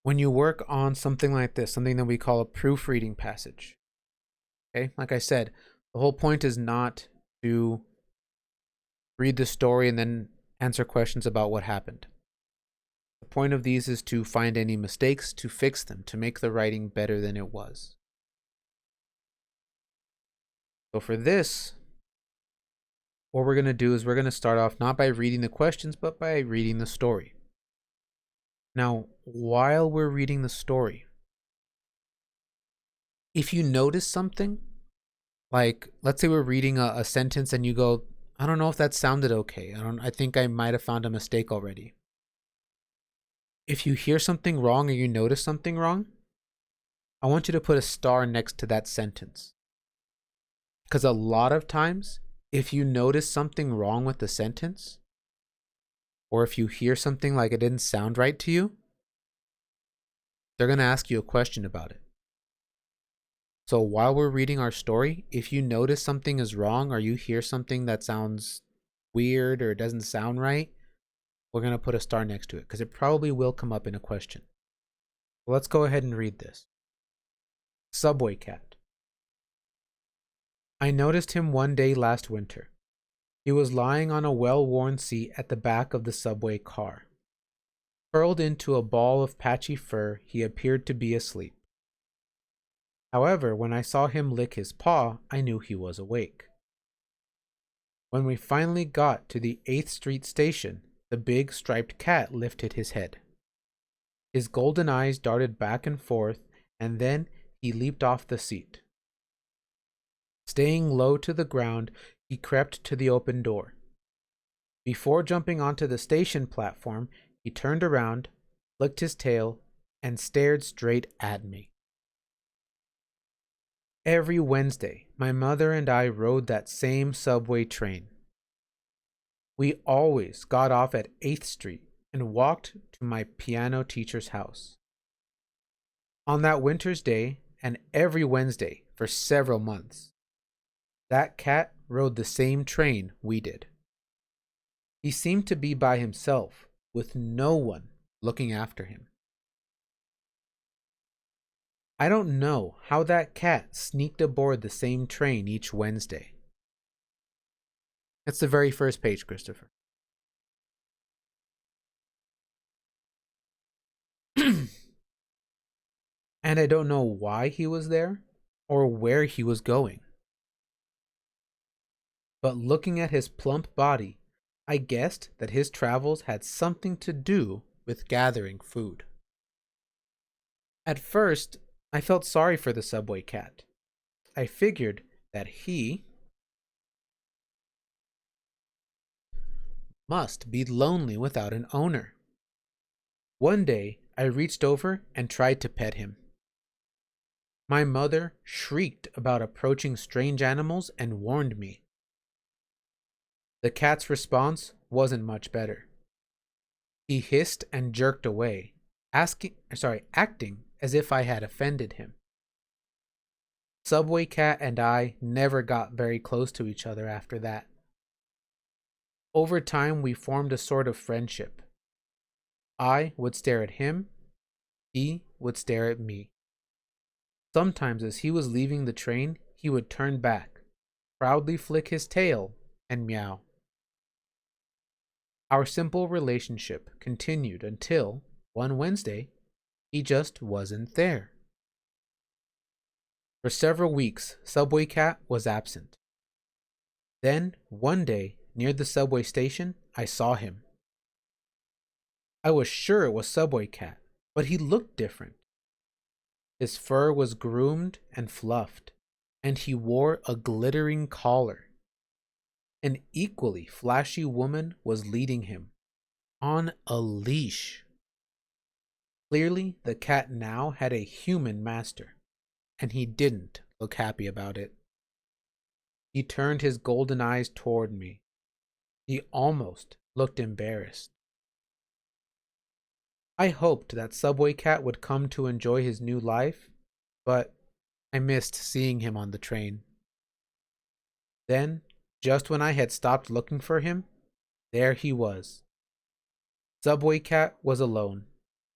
when you work on something like this, something that we call a proofreading passage, okay, like I said, the whole point is not to read the story and then answer questions about what happened. The point of these is to find any mistakes, to fix them, to make the writing better than it was. So for this, what we're going to do is we're going to start off not by reading the questions, but by reading the story. Now, while we're reading the story, if you notice something, like let's say we're reading a sentence and you go, I don't know if that sounded okay. I think I might have found a mistake already. If you hear something wrong or you notice something wrong, I want you to put a star next to that sentence. Because a lot of times, if you notice something wrong with the sentence, or if you hear something like it didn't sound right to you, they're going to ask you a question about it. So while we're reading our story, if you notice something is wrong or you hear something that sounds weird or doesn't sound right, we're going to put a star next to it because it probably will come up in a question. Let's go ahead and read this. Subway cat. I noticed him one day last winter. He was lying on a well-worn seat at the back of the subway car. Curled into a ball of patchy fur, he appeared to be asleep. However, when I saw him lick his paw, I knew he was awake. When we finally got to the 8th Street station, the big striped cat lifted his head. His golden eyes darted back and forth, and then he leaped off the seat. Staying low to the ground, he crept to the open door. Before jumping onto the station platform, he turned around, flicked his tail, and stared straight at me. Every Wednesday, my mother and I rode that same subway train. We always got off at 8th Street and walked to my piano teacher's house. On that winter's day, and every Wednesday for several months, that cat rode the same train we did. He seemed to be by himself, with no one looking after him. I don't know how that cat sneaked aboard the same train each Wednesday. That's the very first page, Christopher. And I don't know why he was there or where he was going. But looking at his plump body, I guessed that his travels had something to do with gathering food. At first, I felt sorry for the subway cat. I figured that he must be lonely without an owner. One day, I reached over and tried to pet him. My mother shrieked about approaching strange animals and warned me. The cat's response wasn't much better. He hissed and jerked away, acting as if I had offended him. Subway cat and I never got very close to each other after that. Over time, we formed a sort of friendship. I would stare at him, he would stare at me. Sometimes as he was leaving the train, he would turn back, proudly flick his tail, and meow. Our simple relationship continued until, one Wednesday, he just wasn't there. For several weeks, Subway Cat was absent. Then, one day, near the subway station, I saw him. I was sure it was Subway Cat, but he looked different. His fur was groomed and fluffed, and he wore a glittering collar. An equally flashy woman was leading him, on a leash. Clearly, the cat now had a human master, and he didn't look happy about it. He turned his golden eyes toward me. He almost looked embarrassed. I hoped that Subway Cat would come to enjoy his new life, but I missed seeing him on the train. Then, just when I had stopped looking for him, there he was. Subway Cat was alone.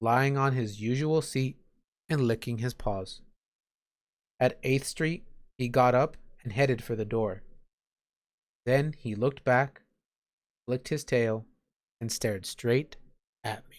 lying on his usual seat and licking his paws. At 8th Street, he got up and headed for the door. Then he looked back, flicked his tail, and stared straight at me.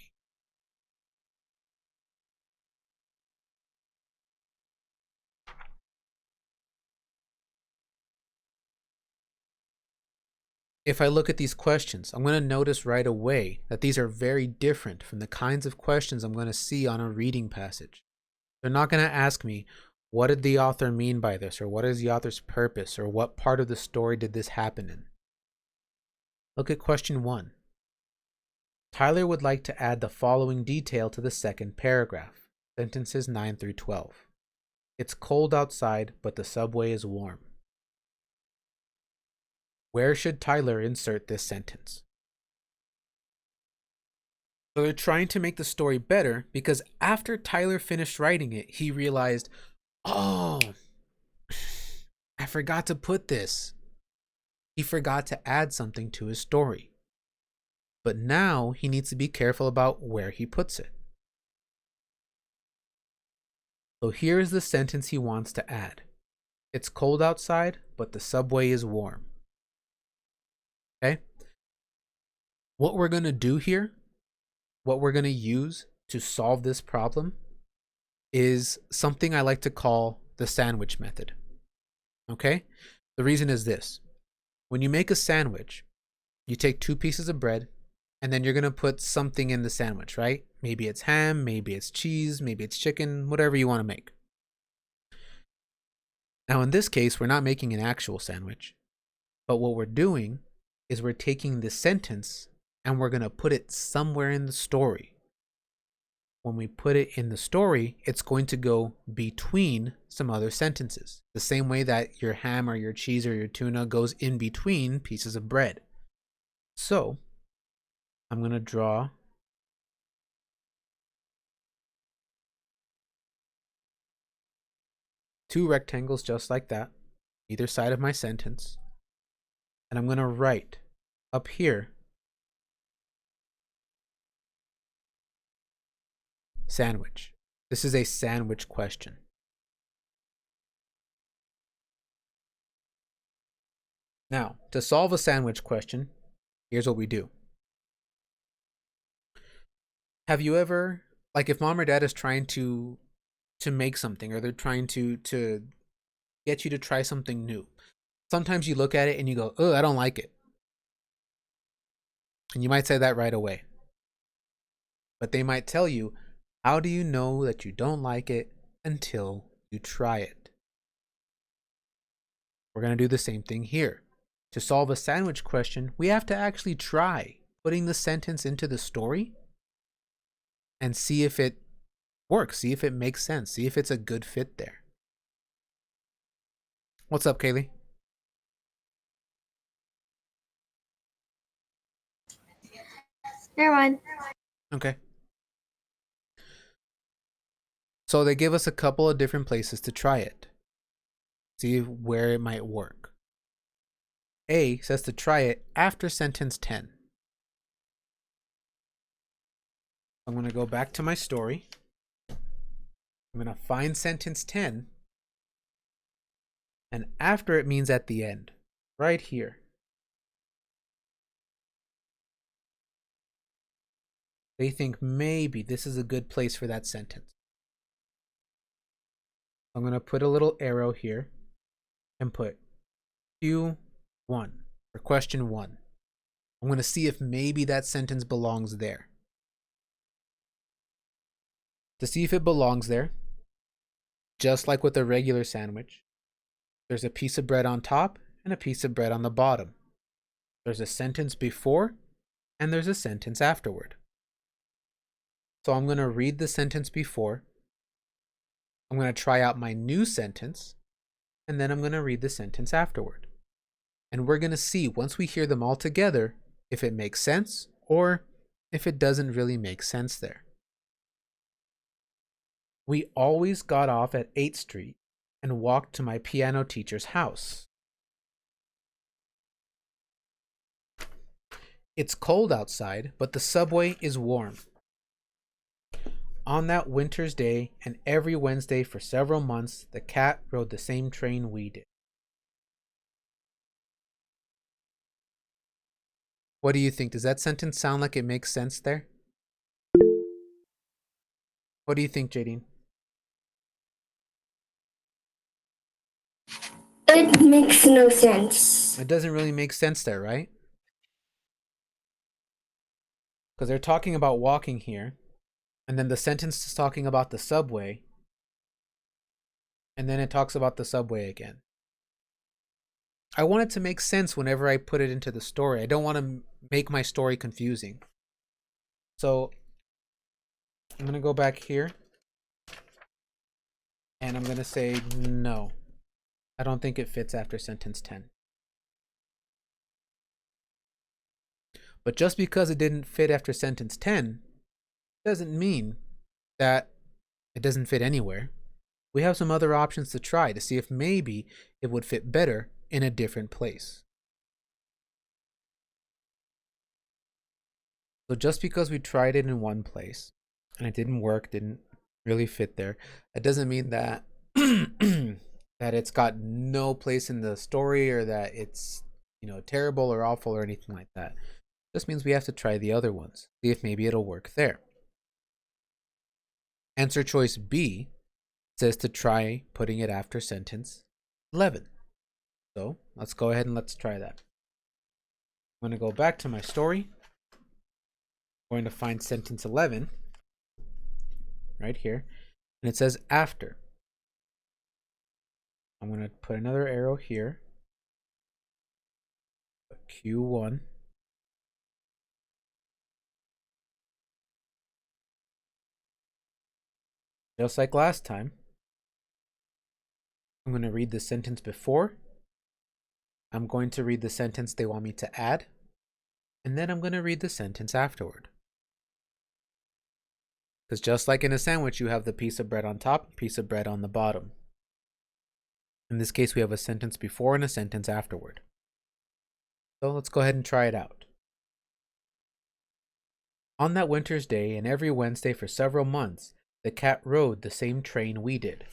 If I look at these questions, I'm going to notice right away that these are very different from the kinds of questions I'm going to see on a reading passage. They're not going to ask me, what did the author mean by this? Or what is the author's purpose? Or what part of the story did this happen in? Look at question 1. Tyler would like to add the following detail to the second paragraph, sentences 9 through 12. It's cold outside, but the subway is warm. Where should Tyler insert this sentence? So they're trying to make the story better because after Tyler finished writing it, he realized, oh, I forgot to put this. He forgot to add something to his story. But now he needs to be careful about where he puts it. So here is the sentence he wants to add. It's cold outside, but the subway is warm. Okay? What we're going to do here, what we're going to use to solve this problem is something I like to call the sandwich method. Okay? The reason is this. When you make a sandwich, you take 2 pieces of bread and then you're going to put something in the sandwich, right? Maybe it's ham, maybe it's cheese, maybe it's chicken, whatever you want to make. Now, in this case, we're not making an actual sandwich, but what we're doing is we're taking this sentence and we're going to put it somewhere in the story. When we put it in the story, it's going to go between some other sentences, the same way that your ham or your cheese or your tuna goes in between pieces of bread. So I'm going to draw two rectangles just like that, either side of my sentence. And I'm going to write up here, sandwich. This is a sandwich question. Now, to solve a sandwich question, here's what we do. Have you ever, like if mom or dad is trying to make something, or they're trying to get you to try something new, sometimes you look at it and you go, oh, I don't like it. And you might say that right away. But they might tell you, how do you know that you don't like it until you try it? We're going to do the same thing here. To solve a sandwich question, we have to actually try putting the sentence into the story and see if it works, see if it makes sense, see if it's a good fit there. What's up, Kaylee? Never mind. Okay. So they give us a couple of different places to try it. See where it might work. A says to try it after sentence 10. I'm going to go back to my story. I'm going to find sentence 10. And after it means at the end, right here. They think maybe this is a good place for that sentence. I'm going to put a little arrow here and put Q1 or question 1. I'm going to see if maybe that sentence belongs there. To see if it belongs there, just like with a regular sandwich, there's a piece of bread on top and a piece of bread on the bottom. There's a sentence before and there's a sentence afterward. So I'm going to read the sentence before. I'm going to try out my new sentence, and then I'm going to read the sentence afterward. And we're going to see, once we hear them all together, if it makes sense or if it doesn't really make sense there. We always got off at 8th Street and walked to my piano teacher's house. It's cold outside, but the subway is warm. On that winter's day and every Wednesday for several months, the cat rode the same train we did. What do you think? Does that sentence sound like it makes sense there? What do you think, Jadine? It makes no sense. It doesn't really make sense there, right? Because they're talking about walking here, and then the sentence is talking about the subway, and then it talks about the subway again. I want it to make sense whenever I put it into the story. I don't want to make my story confusing. So I'm going to go back here, and I'm going to say no. I don't think it fits after sentence 10. But just because it didn't fit after sentence 10 doesn't mean that it doesn't fit anywhere. We have some other options to try to see if maybe it would fit better in a different place. So just because we tried it in one place and it didn't work, didn't really fit there, it doesn't mean that that it's got no place in the story or that it's, terrible or awful or anything like that. It just means we have to try the other ones, see if maybe it'll work there. Answer choice B says to try putting it after sentence 11. So let's go ahead and let's try that. I'm going to go back to my story. I'm going to find sentence 11 right here, and it says after. I'm going to put another arrow here, Q1. Just like last time, I'm going to read the sentence before. I'm going to read the sentence they want me to add, and then I'm going to read the sentence afterward. Because just like in a sandwich, you have the piece of bread on top, piece of bread on the bottom. In this case, we have a sentence before and a sentence afterward. So let's go ahead and try it out. On that winter's day and every Wednesday for several months, the cat rode the same train we did.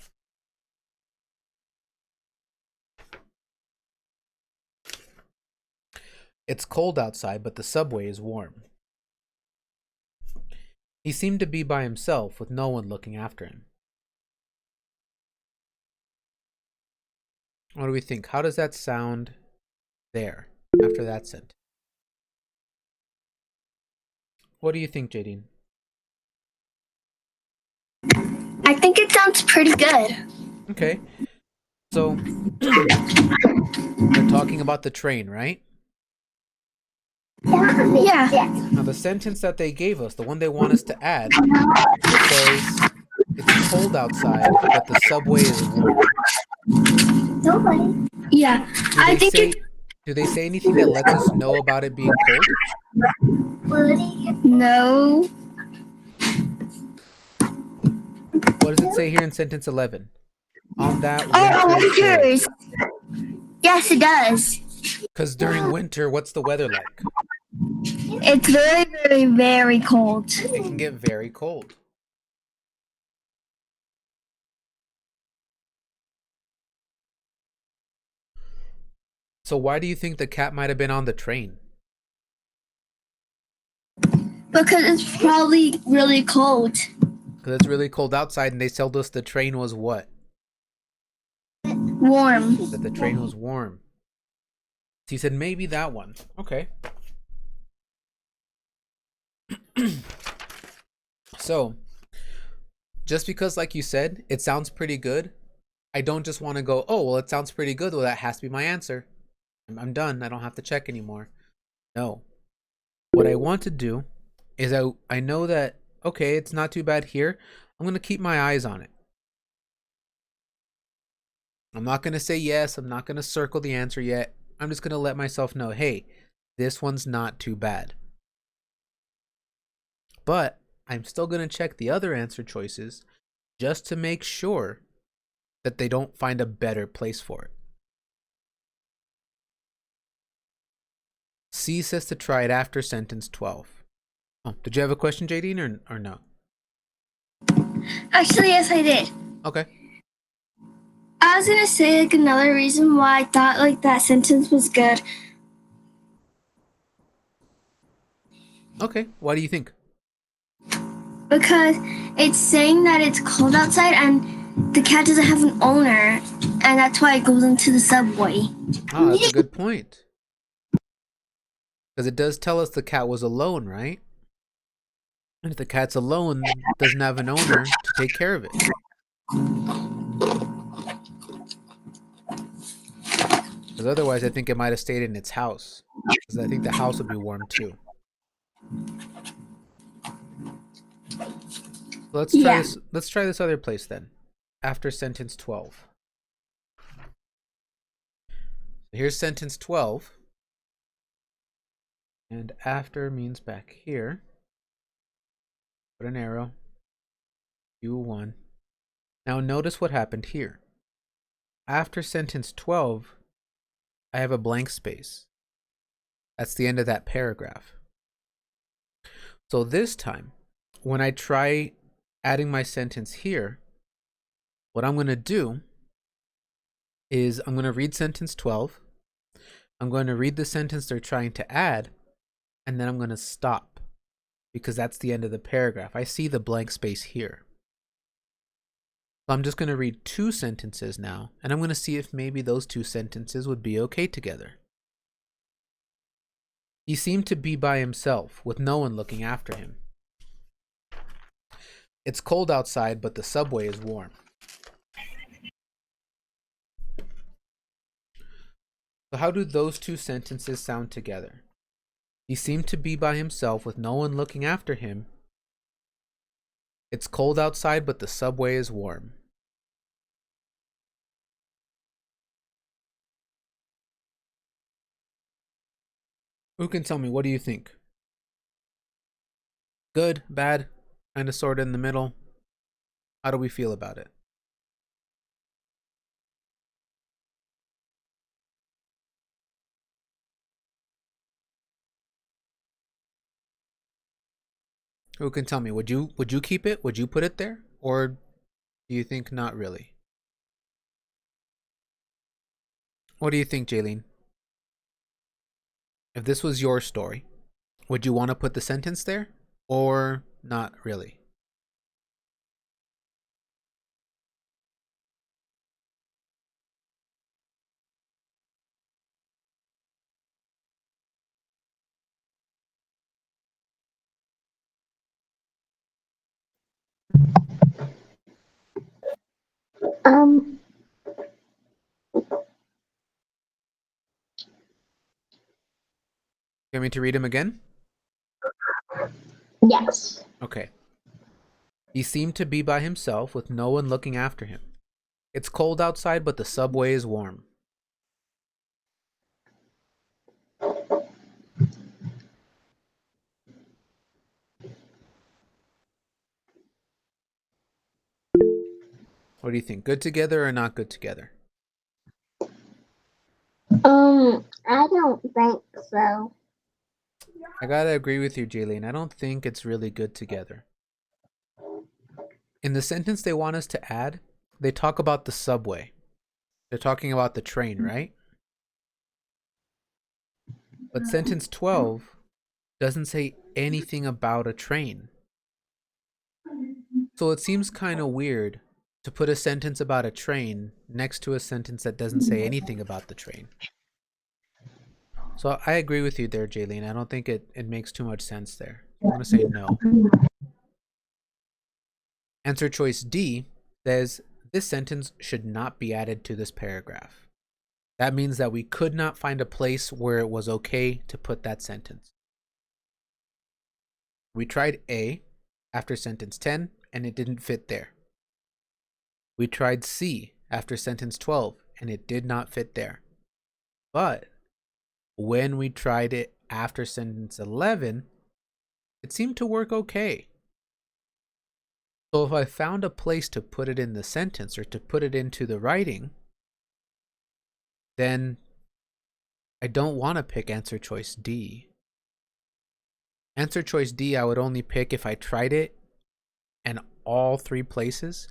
It's cold outside, but the subway is warm. He seemed to be by himself with no one looking after him. What do we think? How does that sound there after that sentence? What do you think, Jadine? I think it sounds pretty good. Okay. So they're talking about the train, right? Yeah. Now the sentence that they gave us, the one they want us to add, it says it's cold outside, but the subway is warm. Nobody. Yeah. I think do they say anything that lets us know about it being cold? No. What does it say here in sentence 11? On that winters. Yes, it does. Because during winter, what's the weather like? It's very, very, very cold. It can get very cold. So why do you think the cat might have been on the train? Because it's probably really cold. Because it's really cold outside, and they told us the train was what? Warm. That the train was warm. So he said maybe that one. Okay. So, just because, like you said, it sounds pretty good, I don't just want to go, oh, well, it sounds pretty good. Well, that has to be my answer. I'm done. I don't have to check anymore. No. What I want to do is I know that, okay, it's not too bad here. I'm going to keep my eyes on it. I'm not going to say yes. I'm not going to circle the answer yet. I'm just going to let myself know, hey, this one's not too bad. But I'm still going to check the other answer choices just to make sure that they don't find a better place for it. C says to try it after sentence 12. Oh, did you have a question, Jadine, or no? Actually, yes, I did. Okay. I was gonna say like another reason why I thought like that sentence was good Okay. Why do you think? because it's saying that it's cold outside and the cat doesn't have an owner, and that's why it goes into the subway. Ah, that's a good point. Because it does tell us the cat was alone, right? And if the cat's alone, doesn't have an owner to take care of it. Because otherwise, I think it might have stayed in its house. Because I think the house would be warm too. So let's try Yeah. this. Let's try this other place then. After sentence 12. Here's sentence 12. And after means back here. Put an arrow. U1. Now notice what happened here. After sentence 12, I have a blank space. That's the end of that paragraph. So this time, when I try adding my sentence here, what I'm going to do is I'm going to read sentence 12. I'm going to read the sentence they're trying to add, and then I'm going to stop because that's the end of the paragraph. I see the blank space here. So I'm just going to read 2 sentences now, and I'm going to see if maybe those 2 sentences would be okay together. He seemed to be by himself, with no one looking after him. It's cold outside, but the subway is warm. So how do those 2 sentences sound together? He seemed to be by himself, with no one looking after him. It's cold outside, but the subway is warm. Who can tell me, what do you think? Good, bad, kind of sort of in the middle? How do we feel about it? Who can tell me, would you keep it? Would you put it there? Or do you think not really? What do you think, Jaylene? If this was your story, would you want to put the sentence there? Or not really? Um. You want me to read him again? Yes. Okay. He seemed to be by himself, with no one looking after him. It's cold outside, but the subway is warm. What do you think? Good together or not good together? I don't think so. I gotta agree with you, Jaylene. I don't think it's really good together. In the sentence they want us to add, they talk about the subway. They're talking about the train, right? But sentence 12 doesn't say anything about a train. So it seems kind of weird to put a sentence about a train next to a sentence that doesn't say anything about the train. So I agree with you there, Jaylene. I don't think it makes too much sense there. I'm going to say no. Answer choice D says this sentence should not be added to this paragraph. That means that we could not find a place where it was okay to put that sentence. We tried A after sentence 10 and it didn't fit there. We tried C after sentence 12 and it did not fit there. But when we tried it after sentence 11, it seemed to work okay. So if I found a place to put it in the sentence or to put it into the writing, then I don't want to pick answer choice D. Answer choice D I would only pick if I tried it and all 3 places,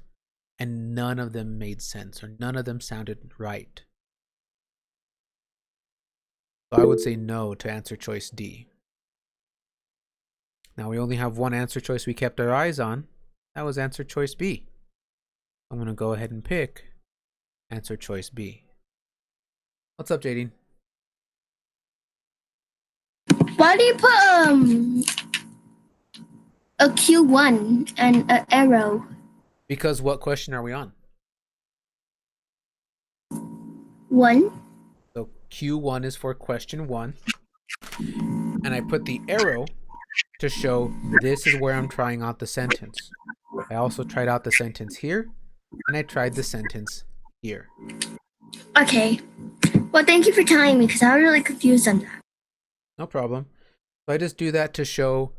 and none of them made sense or none of them sounded right. So I would say no to answer choice D. Now we only have one answer choice we kept our eyes on. That was answer choice B. I'm going to go ahead and pick answer choice B. What's up, Jadine? Why do you put a Q1 and an arrow? Because what question are we on? 1. So Q1 is for question 1. And I put the arrow to show this is where I'm trying out the sentence. I also tried out the sentence here, and I tried the sentence here. Okay. Well, thank you for telling me because I was really confused on that. No problem. So I just do that to show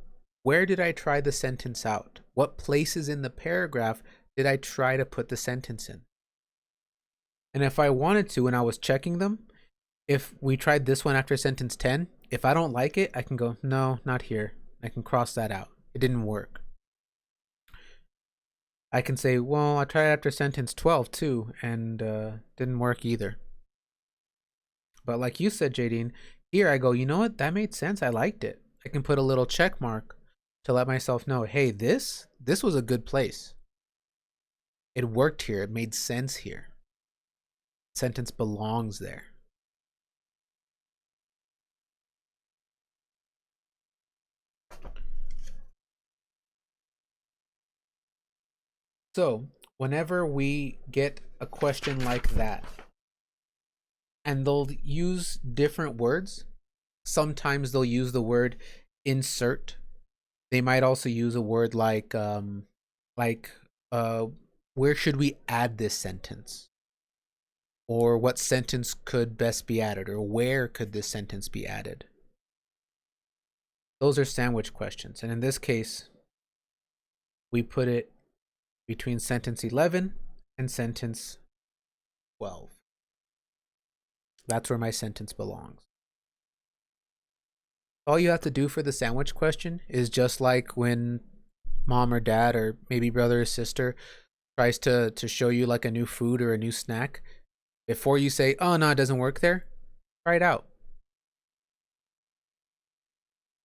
where did I try the sentence out? What places in the paragraph did I try to put the sentence in? And if I wanted to, when I was checking them, if we tried this one after sentence 10, if I don't like it, I can go, no, not here. I can cross that out. It didn't work. I can say, well, I tried after sentence 12 too, and didn't work either. But like you said, Jadine, here I go, you know what? That made sense. I liked it. I can put a little check mark to let myself know, hey, this was a good place. It worked here. It made sense here. Sentence belongs there. So whenever we get a question like that, and they'll use different words, sometimes they'll use the word insert. They might also use a word like where should we add this sentence? Or what sentence could best be added? Or where could this sentence be added? Those are sandwich questions. And in this case, we put it between sentence 11 and sentence 12. That's where my sentence belongs. All you have to do for the sandwich question is just like when mom or dad or maybe brother or sister tries to show you like a new food or a new snack. Before you say, oh no, it doesn't work there, try it out.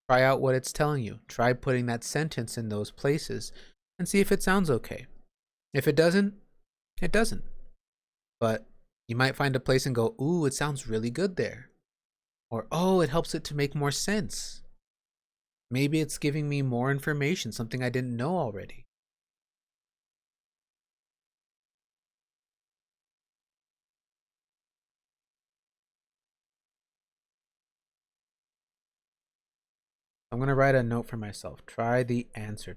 Try out what it's telling you. Try putting that sentence in those places and see if it sounds okay. If it doesn't, it doesn't. But you might find a place and go, ooh, it sounds really good there. Or, oh, it helps it to make more sense. Maybe it's giving me more information, something I didn't know already. I'm going to write a note for myself. Try the answer.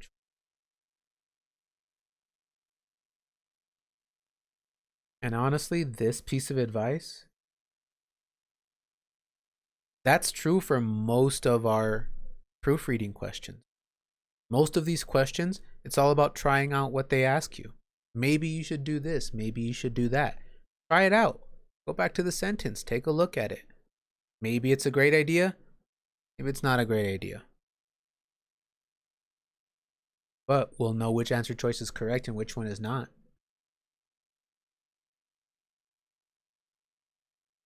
And honestly, this piece of advice, that's true for most of our proofreading questions. Most of these questions, it's all about trying out what they ask you. Maybe you should do this. Maybe you should do that. Try it out. Go back to the sentence. Take a look at it. Maybe it's a great idea. Maybe it's not a great idea. But we'll know which answer choice is correct and which one is not.